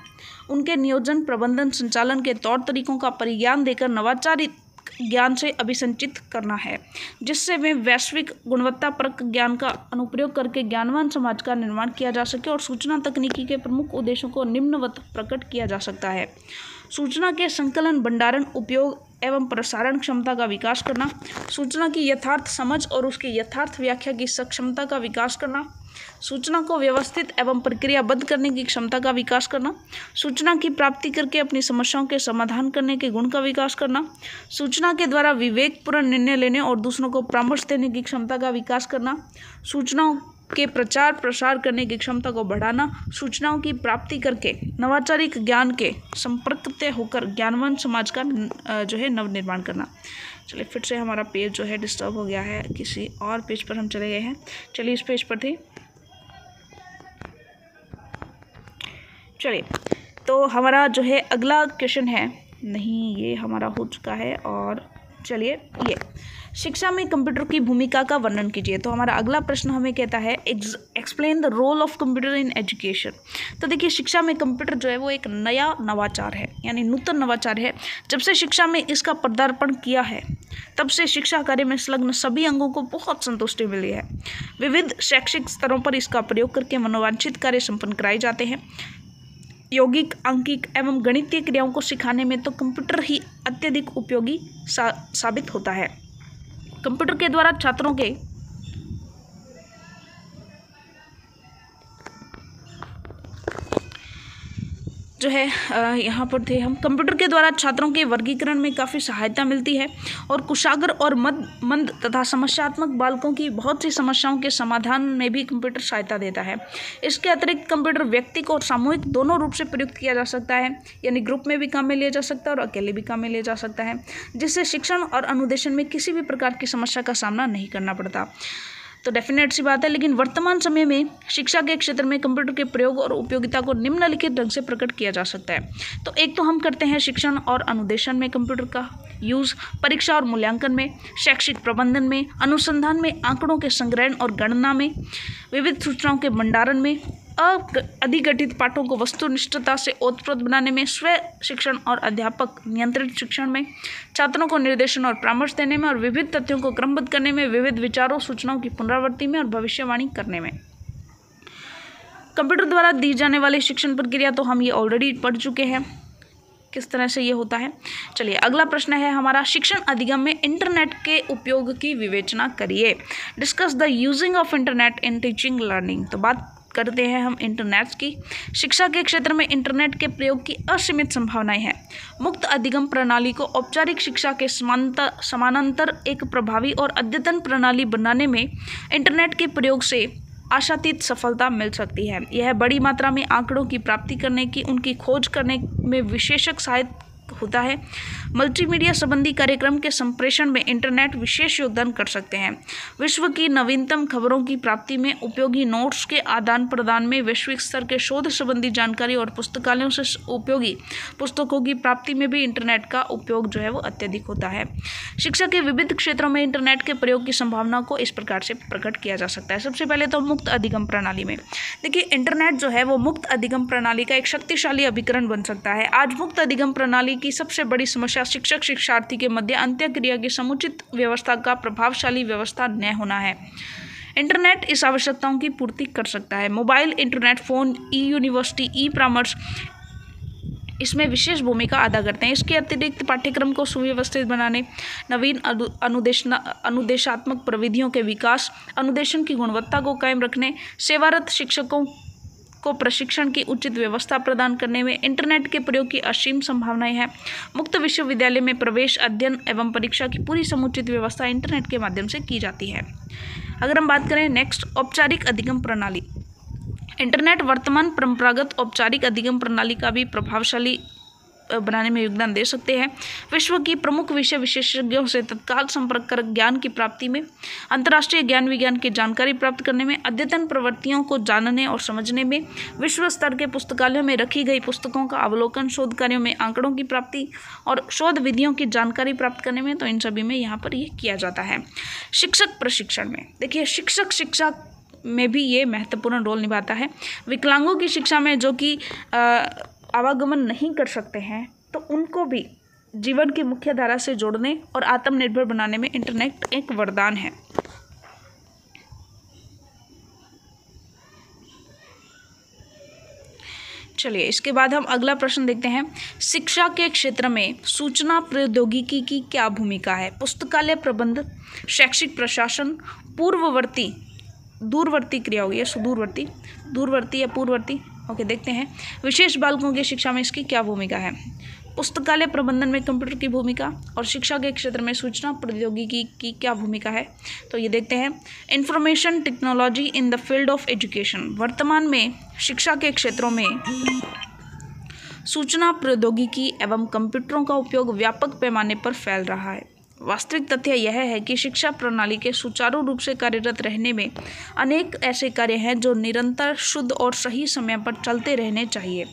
उनके नियोजन, प्रबंधन, संचालन के तौर तरीकों का परिज्ञान देकर नवाचारित ज्ञान से अभिसंचित करना है, जिससे वे वैश्विक गुणवत्तापरक ज्ञान का अनुप्रयोग करके ज्ञानवान समाज का निर्माण किया जा सके। और सूचना तकनीकी के प्रमुख उद्देश्यों को निम्नवत प्रकट किया जा सकता है। सूचना के संकलन, भंडारण, उपयोग एवं प्रसारण क्षमता का विकास करना, सूचना की यथार्थ समझ और उसकी यथार्थ व्याख्या की सक्षमता का विकास करना, सूचना को व्यवस्थित एवं प्रक्रियाबद्ध करने की क्षमता का विकास करना, सूचना की प्राप्ति करके अपनी समस्याओं के समाधान करने के गुण का विकास करना, सूचना के द्वारा विवेकपूर्ण निर्णय लेने और दूसरों को परामर्श देने की क्षमता का विकास करना, सूचनाओं के प्रचार प्रसार करने की क्षमता को बढ़ाना, सूचनाओं की प्राप्ति करके नवाचारिक ज्ञान के संपर्क होकर ज्ञानवान समाज का जो है नवनिर्माण करना। चलिए फिर से हमारा पेज जो है डिस्टर्ब हो गया है, किसी और पेज पर हम चले गए हैं। चलिए इस पेज पर थे। चलिए तो हमारा जो है अगला क्वेश्चन है, नहीं ये हमारा हो चुका है, और चलिए ये शिक्षा में कंप्यूटर की भूमिका का वर्णन कीजिए। तो हमारा अगला प्रश्न हमें कहता है explain the role of computer in education. तो देखिए शिक्षा में कंप्यूटर जो है वो एक नया नवाचार है, यानी नूतन नवाचार है। जब से शिक्षा में इसका पदार्पण किया है तब से शिक्षा कार्य में संलग्न सभी अंगों को बहुत संतुष्टि मिली है। विविध शैक्षिक स्तरों पर इसका प्रयोग करके मनोवांछित कार्य संपन्न कराए जाते हैं। यौगिक, अंकिक एवं गणितीय क्रियाओं को सिखाने में तो कंप्यूटर ही अत्यधिक उपयोगी साबित होता है। कंप्यूटर के द्वारा छात्रों के जो है यहाँ पर थे हम। कंप्यूटर के द्वारा छात्रों के वर्गीकरण में काफ़ी सहायता मिलती है और कुशाग्र और मंद तथा समस्यात्मक बालकों की बहुत सी समस्याओं के समाधान में भी कंप्यूटर सहायता देता है। इसके अतिरिक्त कंप्यूटर व्यक्ति को और सामूहिक दोनों रूप से प्रयुक्त किया जा सकता है, यानी ग्रुप में भी काम में लिया जा सकता है और अकेले भी काम में लिया जा सकता है, जिससे शिक्षण और अनुदेशन में किसी भी प्रकार की समस्या का सामना नहीं करना पड़ता। तो डेफिनेट सी बात है, लेकिन वर्तमान समय में शिक्षा के क्षेत्र में कंप्यूटर के प्रयोग और उपयोगिता को निम्नलिखित ढंग से प्रकट किया जा सकता है। तो एक तो हम करते हैं शिक्षण और अनुदेशन में कंप्यूटर का यूज़, परीक्षा और मूल्यांकन में, शैक्षिक प्रबंधन में, अनुसंधान में, आंकड़ों के संग्रहण और गणना में, विविध सूचनाओं के भंडारण में, अधिगठित पाठों को वस्तुनिष्ठता से ओतप्रोत बनाने में, स्व शिक्षण और अध्यापक नियंत्रित शिक्षण में, छात्रों को निर्देशन और परामर्श देने में और विविध तथ्यों को क्रमबद्ध करने में, विविध विचारों सूचनाओं की पुनरावृत्ति में और भविष्यवाणी करने में। कंप्यूटर द्वारा दी जाने वाली शिक्षण प्रक्रिया तो हम ये ऑलरेडी पढ़ चुके हैं किस तरह से ये होता है। चलिए अगला प्रश्न है हमारा, शिक्षण अधिगम में इंटरनेट के उपयोग की विवेचना करिए। Discuss the using of internet in teaching learning. तो बात करते हैं हम इंटरनेट की। शिक्षा के क्षेत्र में इंटरनेट के प्रयोग की असीमित संभावनाएं हैं। मुक्त अधिगम प्रणाली को औपचारिक शिक्षा के समानांतर एक प्रभावी और अद्यतन प्रणाली बनाने में इंटरनेट के प्रयोग से आशातीत सफलता मिल सकती है। यह बड़ी मात्रा में आंकड़ों की प्राप्ति करने की, उनकी खोज करने में विशेषक सहायक होता है। मल्टीमीडिया संबंधी कार्यक्रम के संप्रेषण में इंटरनेट विशेष योगदान कर सकते हैं। विश्व की नवीनतम खबरों की प्राप्ति में, उपयोगी नोट्स के आदान प्रदान में, वैश्विक स्तर के शोध संबंधी जानकारी और पुस्तकालयों से उपयोगी पुस्तकों की प्राप्ति में भी इंटरनेट का उपयोग जो है वो अत्यधिक होता है। शिक्षा के विविध क्षेत्रों में इंटरनेट के प्रयोग की संभावना को इस प्रकार से प्रकट किया जा सकता है। सबसे पहले तो मुक्त अधिगम प्रणाली में देखिए, इंटरनेट जो है वो मुक्त अधिगम प्रणाली का एक शक्तिशाली अभिकरण बन सकता है। आज मुक्त अधिगम प्रणाली की सबसे बड़ी समस्या शिक्षक शिक्षार्थी के मध्य अंत्यक्रिया की समुचित व्यवस्था का प्रभावशाली व्यवस्था न होना है। इंटरनेट इस आवश्यकताओं की पूर्ति कर सकता है। मोबाइल इंटरनेट, फोन, ई यूनिवर्सिटी, ई परामर्श इसमें विशेष भूमिका अदा करते हैं। इसके अतिरिक्त पाठ्यक्रम को सुव्यवस्थित बनाने, नवीन अनुदेशात्मक प्रविधियों के विकास, अनुदेशन की गुणवत्ता को कायम रखने, सेवारत शिक्षकों को प्रशिक्षण की उचित व्यवस्था प्रदान करने में इंटरनेट के प्रयोग की असीम संभावनाएं हैं। मुक्त विश्वविद्यालय में प्रवेश, अध्ययन एवं परीक्षा की पूरी समुचित व्यवस्था इंटरनेट के माध्यम से की जाती है। अगर हम बात करें नेक्स्ट, औपचारिक अधिगम प्रणाली। इंटरनेट वर्तमान परंपरागत औपचारिक अधिगम प्रणाली का भी प्रभावशाली बनाने में योगदान दे सकते हैं। विश्व की प्रमुख विषय विशेषज्ञों से तत्काल संपर्क कर ज्ञान की प्राप्ति में, अंतर्राष्ट्रीय ज्ञान विज्ञान की जानकारी प्राप्त करने में, अद्यतन प्रवृत्तियों को जानने और समझने में, विश्व स्तर के पुस्तकालयों में रखी गई पुस्तकों का अवलोकन, शोध कार्यों में आंकड़ों की प्राप्ति और शोध विधियों की जानकारी प्राप्त करने में, तो इन सभी में यहाँ पर ये किया जाता है। शिक्षक प्रशिक्षण में देखिए, शिक्षक शिक्षा में भी ये महत्वपूर्ण रोल निभाता है। विकलांगों की शिक्षा में जो कि आवागमन नहीं कर सकते हैं, तो उनको भी जीवन की मुख्य धारा से जोड़ने और आत्मनिर्भर बनाने में इंटरनेट एक वरदान है। चलिए इसके बाद हम अगला प्रश्न देखते हैं। शिक्षा के क्षेत्र में सूचना प्रौद्योगिकी की क्या भूमिका है? पुस्तकालय प्रबंध, शैक्षिक प्रशासन, दूरवर्ती क्रिया होगी, दूरवर्ती या पूर्ववर्ती, ओके देखते हैं। विशेष बालकों की शिक्षा में इसकी क्या भूमिका है? पुस्तकालय प्रबंधन में कंप्यूटर की भूमिका और शिक्षा के क्षेत्र में सूचना प्रौद्योगिकी की क्या भूमिका है? तो ये देखते हैं। Information technology in the field of education. वर्तमान में शिक्षा के क्षेत्रों में सूचना प्रौद्योगिकी एवं कंप्यूटरों का उपयोग व्यापक पैमाने पर फैल रहा है। वास्तविक तथ्य यह है कि शिक्षा प्रणाली के सुचारू रूप से कार्यरत रहने में अनेक ऐसे कार्य हैं जो निरंतर, शुद्ध और सही समय पर चलते रहने चाहिए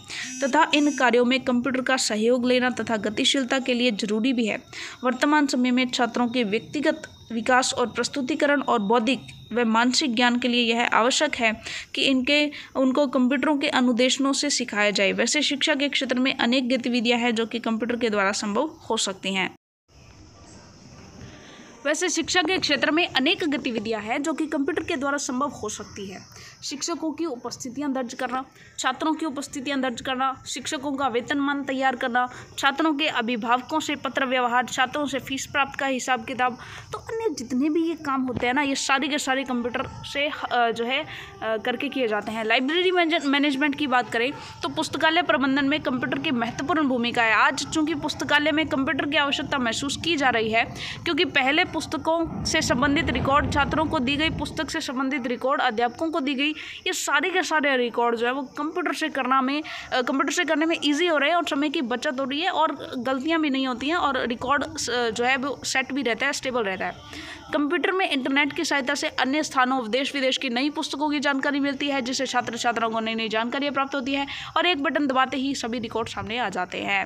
तथा इन कार्यों में कंप्यूटर का सहयोग लेना तथा गतिशीलता के लिए जरूरी भी है। वर्तमान समय में छात्रों के व्यक्तिगत विकास और प्रस्तुतिकरण और बौद्धिक व मानसिक ज्ञान के लिए यह आवश्यक है कि उनको कंप्यूटरों के अनुदेशनों से सिखाया जाए। वैसे शिक्षा के क्षेत्र में अनेक गतिविधियां हैं जो कि कंप्यूटर के द्वारा संभव हो सकती हैं। वैसे शिक्षा के क्षेत्र में अनेक गतिविधियां हैं जो कि कंप्यूटर के द्वारा संभव हो सकती है। शिक्षकों की उपस्थितियां दर्ज करना, छात्रों की उपस्थितियां दर्ज करना, शिक्षकों का वेतनमान तैयार करना, छात्रों के अभिभावकों से पत्र व्यवहार, छात्रों से फीस प्राप्त का हिसाब किताब, तो अन्य जितने भी ये काम होते हैं ना, ये सारे के सारे कंप्यूटर से जो है करके किए जाते हैं। लाइब्रेरी मैनेजमेंट की बात करें तो पुस्तकालय प्रबंधन में कंप्यूटर की महत्वपूर्ण भूमिका है। आज चूँकि पुस्तकालय में कंप्यूटर की आवश्यकता महसूस की जा रही है, क्योंकि पहले पुस्तकों से संबंधित रिकॉर्ड छात्रों को दी गई, पुस्तक से संबंधित रिकॉर्ड अध्यापकों को दी गई, ये सारे के सारे रिकॉर्ड जो है वो कंप्यूटर से करने में ईजी हो रहे हैं और समय की बचत हो रही है और गलतियाँ भी नहीं होती हैं और रिकॉर्ड जो है वो सेट भी रहता है, स्टेबल रहता है। कंप्यूटर में इंटरनेट की सहायता से अन्य स्थानों, देश विदेश की नई पुस्तकों की जानकारी मिलती है, जिससे छात्र छात्राओं को नई नई जानकारियाँ प्राप्त होती है और एक बटन दबाते ही सभी रिकॉर्ड सामने आ जाते हैं।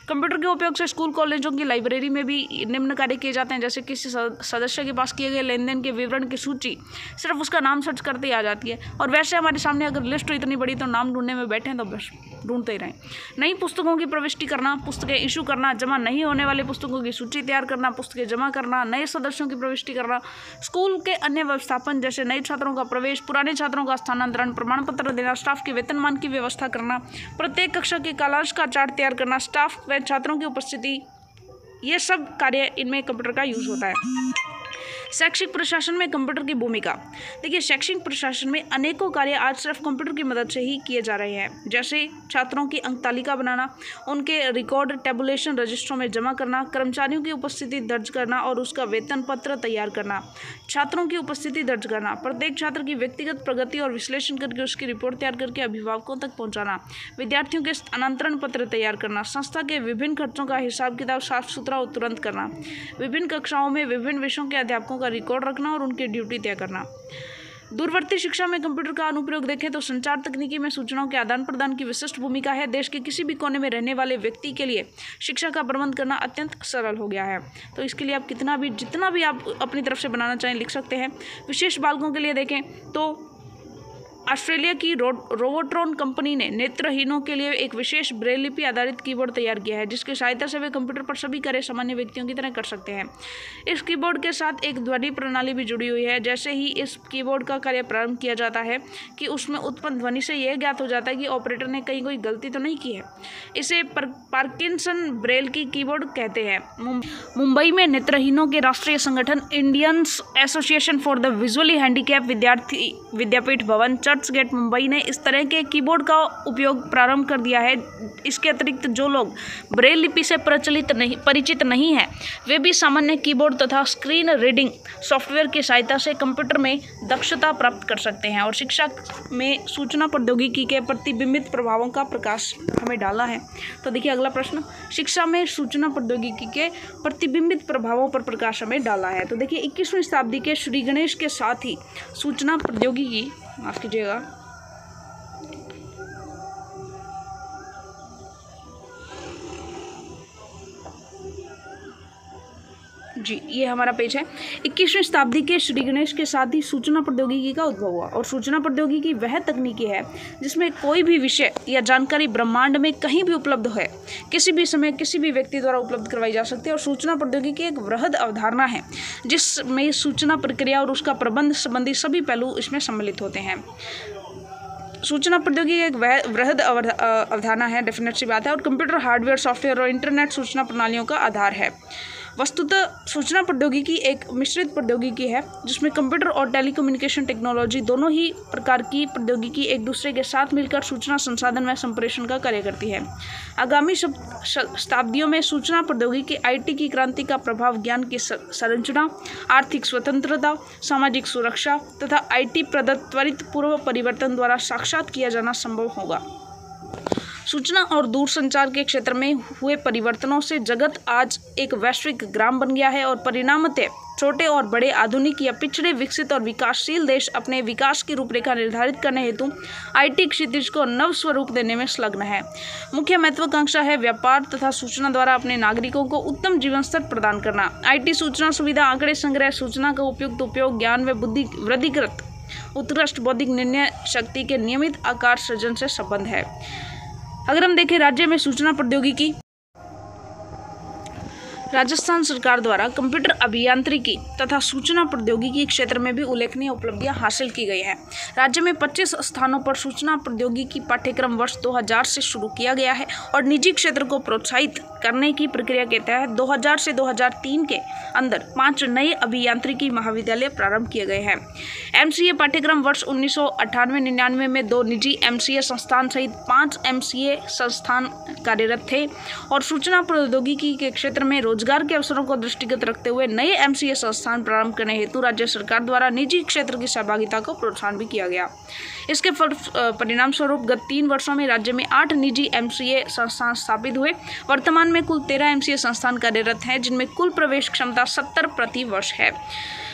कंप्यूटर के उपयोग से स्कूल कॉलेजों की लाइब्रेरी में भी निम्न कार्य किए जाते हैं, जैसे किसी सदस्य के पास किए गए लेन देन के विवरण की सूची सिर्फ उसका नाम सर्च करते ही आ जाती है। और वैसे हमारे सामने अगर लिस्ट इतनी बड़ी तो नाम ढूंढने में बैठे तो बस ढूंढते ही रहें। नई पुस्तकों की प्रविष्टि करना, पुस्तकें इशू करना, जमा नहीं होने वाली पुस्तकों की सूची तैयार करना, पुस्तकें जमा करना, नए सदस्यों की प्रविष्टि करना, स्कूल के अन्य व्यवस्थापन जैसे नए छात्रों का प्रवेश, पुराने छात्रों का स्थानांतरण, प्रमाण पत्र देना, स्टाफ के वेतनमान की व्यवस्था करना, प्रत्येक कक्षा के कालांश का चार्ट तैयार करना, स्टाफ व छात्रों की उपस्थिति, ये सब कार्य इनमें कंप्यूटर का यूज होता है। शैक्षिक प्रशासन में कंप्यूटर की भूमिका। देखिए, शैक्षिक प्रशासन में अनेकों कार्य आज सिर्फ कंप्यूटर की मदद से ही किए जा रहे हैं, जैसे छात्रों की अंक तालिका बनाना, उनके रिकॉर्ड टेबुलेशन रजिस्टरों में जमा करना, कर्मचारियों की उपस्थिति दर्ज करना और उसका वेतन पत्र तैयार करना, छात्रों की उपस्थिति दर्ज करना, प्रत्येक छात्र की व्यक्तिगत प्रगति और विश्लेषण करके उसकी रिपोर्ट तैयार करके अभिभावकों तक पहुँचाना, विद्यार्थियों के स्थानांतरण पत्र तैयार करना, संस्था के विभिन्न खर्चों का हिसाब किताब साफ सुथरा और तुरंत करना, विभिन्न कक्षाओं में विभिन्न विषयों के अध्यापकों का रिकॉर्ड रखना और उनकी ड्यूटी तय करना। दूरवर्ती शिक्षा में कंप्यूटर का अनुप्रयोग देखें तो संचार तकनीकी में सूचनाओं के आदान प्रदान की विशिष्ट भूमिका है। देश के किसी भी कोने में रहने वाले व्यक्ति के लिए शिक्षा का प्रबंध करना अत्यंत सरल हो गया है। तो इसके लिए आप जितना भी आप अपनी तरफ से बनाना चाहें लिख सकते हैं। विशेष बालकों के लिए देखें तो ऑस्ट्रेलिया की रोबोट्रॉन कंपनी ने नेत्रहीनों के लिए एक विशेष ब्रेल लिपि आधारित कीबोर्ड तैयार किया है, जिसकी सहायता से वे कंप्यूटर पर सभी कार्य सामान्य व्यक्तियों की तरह कर सकते हैं। इस कीबोर्ड के साथ एक ध्वनि प्रणाली भी जुड़ी हुई है। जैसे ही इस कीबोर्ड का कार्य प्रारंभ किया जाता है कि उसमें उत्पन्न ध्वनि से यह ज्ञात हो जाता है कि ऑपरेटर ने कहीं कोई गलती तो नहीं की है। इसे पार्किंसन ब्रेल की कीबोर्ड कहते हैं। मुंबई में नेत्रहीनों के राष्ट्रीय संगठन Indian association for the visually handicap Vidyapeeth Bhavan church gate Mumbai ने इस तरह के कीबोर्ड का उपयोग प्रारंभ कर दिया है। इसके अतिरिक्त जो लोग ब्रेल लिपि से परिचित नहीं हैं, वे भी सामान्य कीबोर्ड तथा स्क्रीन रीडिंग सॉफ्टवेयर की सहायता से कंप्यूटर में दक्षता प्राप्त कर सकते हैं। और शिक्षा में सूचना प्रौद्योगिकी के प्रतिबिंबित प्रभावों का प्रकाश हमें डाला है। तो देखिए अगला प्रश्न, शिक्षा में सूचना प्रौद्योगिकी के प्रतिबिंबित प्रभावों पर प्रकाश हमें डाला है। तो देखिए 21वीं शताब्दी के श्री गणेश के साथ ही सूचना प्रौद्योगिकी, माफ कीजिएगा, जी ये हमारा पेज है। 21वीं शताब्दी के श्री गणेश के साथ ही सूचना प्रौद्योगिकी का उद्भव हुआ। और सूचना प्रौद्योगिकी वह तकनीकी है जिसमें कोई भी विषय या जानकारी ब्रह्मांड में कहीं भी उपलब्ध है, किसी भी समय किसी भी व्यक्ति द्वारा उपलब्ध करवाई जा सकती है। और सूचना प्रौद्योगिकी एक वृहद अवधारणा है जिसमें सूचना प्रक्रिया और उसका प्रबंध संबंधी सभी पहलू इसमें सम्मिलित होते हैं। सूचना प्रौद्योगिकी एक वृहद अवधारणा है, डेफिनेट सी बात है। और कंप्यूटर, हार्डवेयर, सॉफ्टवेयर और इंटरनेट सूचना प्रणालियों का आधार है। वस्तुतः सूचना प्रौद्योगिकी एक मिश्रित प्रौद्योगिकी है जिसमें कंप्यूटर और टेलीकम्युनिकेशन टेक्नोलॉजी दोनों ही प्रकार की प्रौद्योगिकी एक दूसरे के साथ मिलकर सूचना संसाधन व संप्रेषण का कार्य करती है। आगामी शताब्दियों में सूचना प्रौद्योगिकी आईटी की क्रांति का प्रभाव ज्ञान की संरचना, आर्थिक स्वतंत्रता, सामाजिक सुरक्षा तथा आईटी प्रदत्त त्वरित पूर्व परिवर्तन द्वारा साक्षात किया जाना संभव होगा। सूचना और दूरसंचार के क्षेत्र में हुए परिवर्तनों से जगत आज एक वैश्विक ग्राम बन गया है और परिणामतः छोटे और बड़े, आधुनिक या पिछड़े, विकसित और विकासशील देश अपने विकास की रूपरेखा निर्धारित करने हेतु आईटी क्षितिज को नव स्वरूप देने में संलग्न है। मुख्य महत्वाकांक्षा है व्यापार तथा सूचना द्वारा अपने नागरिकों को उत्तम जीवन स्तर प्रदान करना। आईटी सूचना सुविधा, आंकड़े संग्रह, सूचना का उपयुक्त उपयोग, ज्ञान व बुद्धि वृद्धिकृत उत्कृष्ट बौद्धिक निर्णय शक्ति के नियमित आकार सृजन से संबंध है। अगर हम देखें राज्य में सूचना प्रौद्योगिकी, राजस्थान सरकार द्वारा कंप्यूटर अभियांत्रिकी तथा सूचना प्रौद्योगिकी क्षेत्र में भी उल्लेखनीय उपलब्धियां हासिल की गई हैं। राज्य में 25 स्थानों पर सूचना प्रौद्योगिकी पाठ्यक्रम वर्ष 2000 से शुरू किया गया है और निजी क्षेत्र को प्रोत्साहित करने की प्रक्रिया के तहत 2000 से 2003 के अंदर 5 नए अभियांत्रिकी महाविद्यालय प्रारंभ किए गए हैं। MCA पाठ्यक्रम वर्ष 1998-99 में 2 निजी MCA संस्थान सहित 5 MCA संस्थान कार्यरत थे और सूचना प्रौद्योगिकी के क्षेत्र में रोजगार के अवसरों को दृष्टिगत रखते हुए नए MCA संस्थान प्रारंभ करने हेतु राज्य सरकार द्वारा निजी क्षेत्र की सहभागिता को प्रोत्साहन भी किया गया। इसके परिणाम स्वरूप गत 3 वर्षों में राज्य में 8 निजी MCA संस्थान स्थापित हुए। वर्तमान में कुल 13 MCA संस्थान कार्यरत हैं, जिनमें कुल प्रवेश क्षमता 70 प्रति वर्ष है।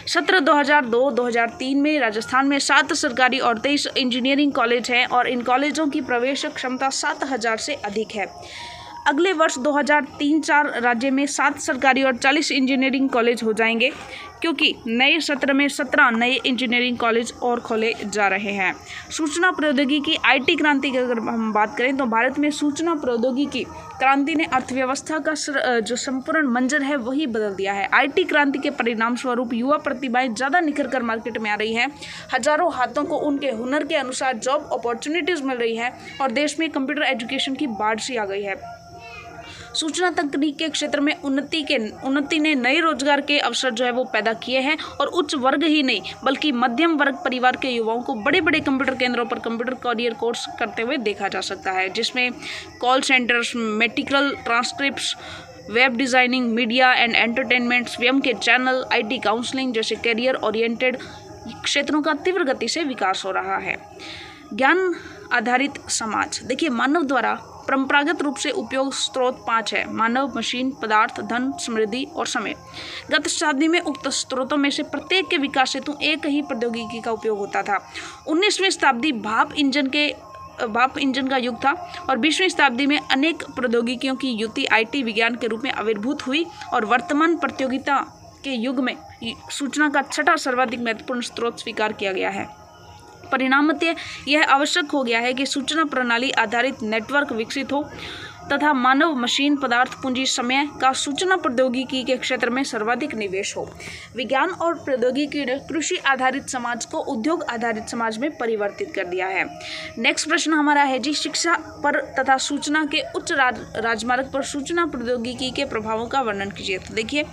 सत्र 2002-2003 में राजस्थान में 7 सरकारी और 23 इंजीनियरिंग कॉलेज हैं और इन कॉलेजों की प्रवेश क्षमता 7000 से अधिक है। अगले वर्ष 2003-04 राज्य में 7 सरकारी और 40 इंजीनियरिंग कॉलेज हो जाएंगे, क्योंकि नए सत्र में 17 नए इंजीनियरिंग कॉलेज और खोले जा रहे हैं। सूचना प्रौद्योगिकी IT क्रांति की अगर हम बात करें तो भारत में सूचना प्रौद्योगिकी क्रांति ने अर्थव्यवस्था का जो संपूर्ण मंजर है वही बदल दिया है। IT क्रांति के परिणाम स्वरूप युवा प्रतिभाएं ज़्यादा निखर कर मार्केट में आ रही हैं। हजारों हाथों को उनके हुनर के अनुसार जॉब अपॉर्चुनिटीज़ मिल रही है और देश में कंप्यूटर एजुकेशन की बाढ़ सी आ गई है। सूचना तकनीक के क्षेत्र में उन्नति ने नए रोजगार के अवसर जो है वो पैदा किए हैं और उच्च वर्ग ही नहीं बल्कि मध्यम वर्ग परिवार के युवाओं को बड़े बड़े कंप्यूटर केंद्रों पर कंप्यूटर करियर कोर्स करते हुए देखा जा सकता है, जिसमें call centres, medical transcripts, web designing, media and entertainment, स्वयं के चैनल, IT काउंसलिंग जैसे करियर ओरिएंटेड क्षेत्रों का तीव्र गति से विकास हो रहा है। ज्ञान आधारित समाज, देखिए मानव द्वारा परंपरागत रूप से उपयोग स्रोत 5 है: मानव, मशीन, पदार्थ, धन, समृद्धि और समय। गत शताब्दी में उक्त स्रोतों में से प्रत्येक के विकास हेतु एक ही प्रौद्योगिकी का उपयोग होता था। 19वीं शताब्दी भाप इंजन का युग था और 20वीं शताब्दी में अनेक प्रौद्योगिकियों की युति IT विज्ञान के रूप में आविर्भूत हुई और वर्तमान प्रतियोगिता के युग में सूचना का छठा सर्वाधिक महत्वपूर्ण स्रोत स्वीकार किया गया है। परिणामतः यह आवश्यक हो गया है कि सूचना प्रणाली आधारित नेटवर्क विकसित हो तथा मानव, मशीन, पदार्थ, पूंजी, समय का सूचना प्रौद्योगिकी के क्षेत्र में सर्वाधिक निवेश हो। विज्ञान और प्रौद्योगिकी ने कृषि आधारित समाज को उद्योग आधारित समाज में परिवर्तित कर दिया है। नेक्स्ट प्रश्न हमारा है जी, शिक्षा पर तथा सूचना के उच्च राजमार्ग पर सूचना प्रौद्योगिकी के प्रभावों का वर्णन कीजिए। तो देखिए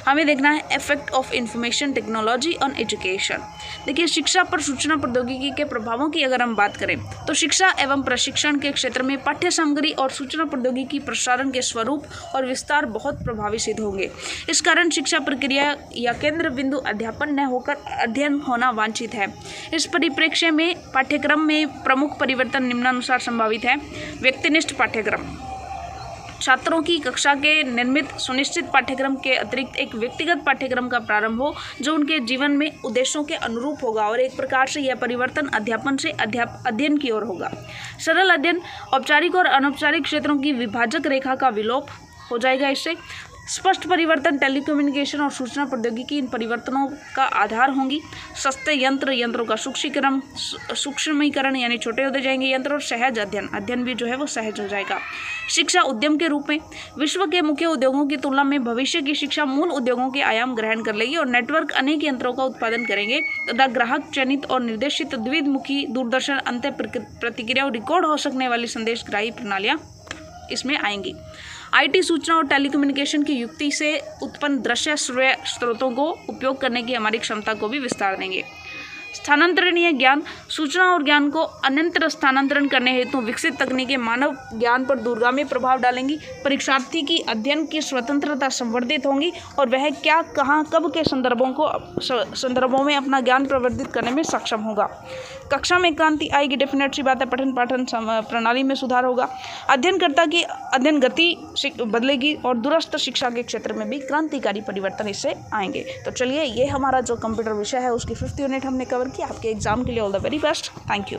हमें देखना है effect of information technology on education. देखिए शिक्षा पर सूचना प्रौद्योगिकी के प्रभावों की अगर हम बात करें तो शिक्षा एवं प्रशिक्षण के क्षेत्र में पाठ्य सामग्री और सूचना प्रौद्योगिकी प्रसारण के स्वरूप और विस्तार बहुत प्रभावी सिद्ध होंगे। इस कारण शिक्षा प्रक्रिया या केंद्र बिंदु अध्यापन न होकर अध्ययन होना वांछित है। इस परिप्रेक्ष्य में पाठ्यक्रम में प्रमुख परिवर्तन निम्नानुसार संभावित है। व्यक्तिनिष्ठ पाठ्यक्रम, छात्रों की कक्षा के निर्मित सुनिश्चित पाठ्यक्रम के अतिरिक्त एक व्यक्तिगत पाठ्यक्रम का प्रारंभ हो जो उनके जीवन में उद्देश्यों के अनुरूप होगा और एक प्रकार से यह परिवर्तन अध्यापन से अध्ययन की ओर होगा। सरल अध्ययन, औपचारिक और अनौपचारिक क्षेत्रों की विभाजक रेखा का विलोप हो जाएगा। इससे स्पष्ट परिवर्तन टेलीकम्युनिकेशन और सूचना प्रौद्योगिकी इन परिवर्तनों का आधार होंगी। सस्ते यंत्रों का सूक्ष्मीकरण यानी छोटे होते जाएंगे यंत्र, और सहज अध्ययन भी जो है वो सहज हो जाएगा। शिक्षा उद्यम के रूप में विश्व के मुख्य उद्योगों की तुलना में भविष्य की शिक्षा मूल उद्योगों के आयाम ग्रहण कर लेगी और नेटवर्क अनेक यंत्रों का उत्पादन करेंगे तथा ग्राहक चयनित और निर्देशित द्विमुखी दूरदर्शन अंत प्रतिक्रिया और रिकॉर्ड हो सकने वाली संदेशग्राही प्रणालियाँ इसमें आएंगी। IT सूचना और टेलीकम्युनिकेशन की युक्ति से उत्पन्न दृश्य श्रव्य स्रोतों को उपयोग करने की हमारी क्षमता को भी विस्तार देंगे। स्थानांतरणीय ज्ञान, सूचना और ज्ञान को अन्यत्र स्थानांतरण करने हेतु विकसित तकनीकें मानव ज्ञान पर दूरगामी प्रभाव डालेंगी। परीक्षार्थी की अध्ययन की स्वतंत्रता संवर्धित होंगी और वह क्या, कहाँ, कब के संदर्भों में अपना ज्ञान प्रवर्धित करने में सक्षम होगा। कक्षा में क्रांति आएगी, डेफिनेट सी बात है। पठन पाठन प्रणाली में सुधार होगा। अध्ययनकर्ता की अध्ययन गति बदलेगी और दूरस्थ शिक्षा के क्षेत्र में भी क्रांतिकारी परिवर्तन इससे आएंगे। तो चलिए, ये हमारा जो कंप्यूटर विषय है उसकी 5th यूनिट हमने कवर किया। आपके एग्जाम के लिए all the very best. Thank you.